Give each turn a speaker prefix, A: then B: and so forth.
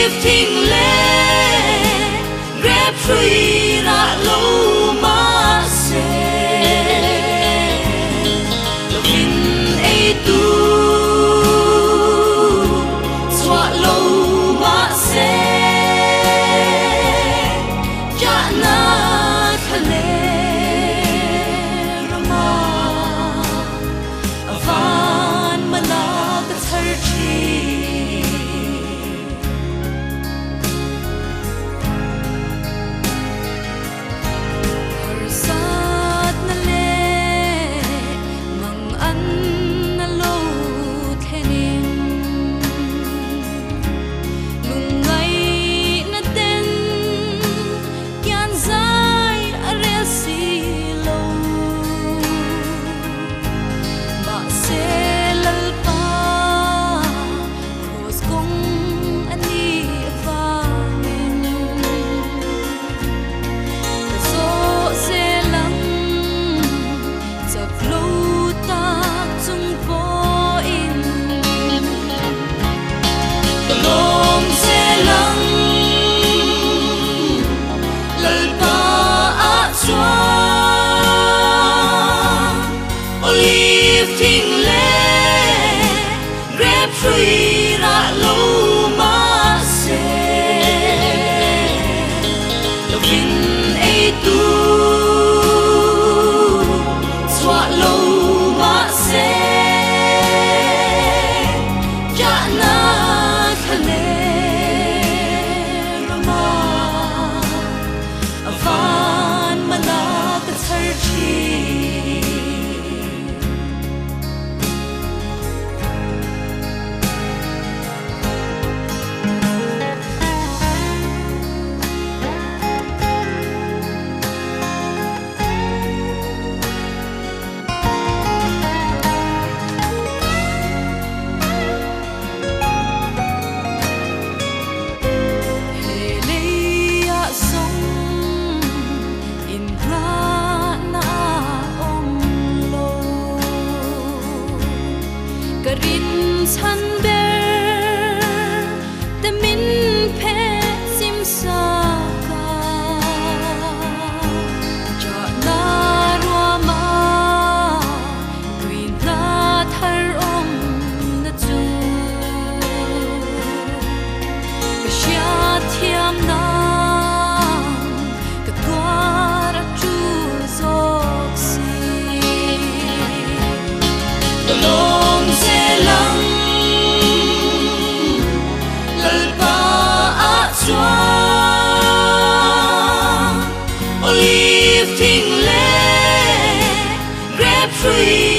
A: lifting le grab free ra lâu mà sẽ lovin ai tu xóa lâu mà sẽ cha na thale rama van mana the thirty lifting le grab free ra lâu mà sẽ lovin ai tu xóa lâu mà sẽ cha na thale rama van mana the thirty
B: Karin san ber te min phe sim sa ka cha na ro ma queen na thar om na chu ka sha thiam na ka twa ra chu zok si
A: lifting le grab free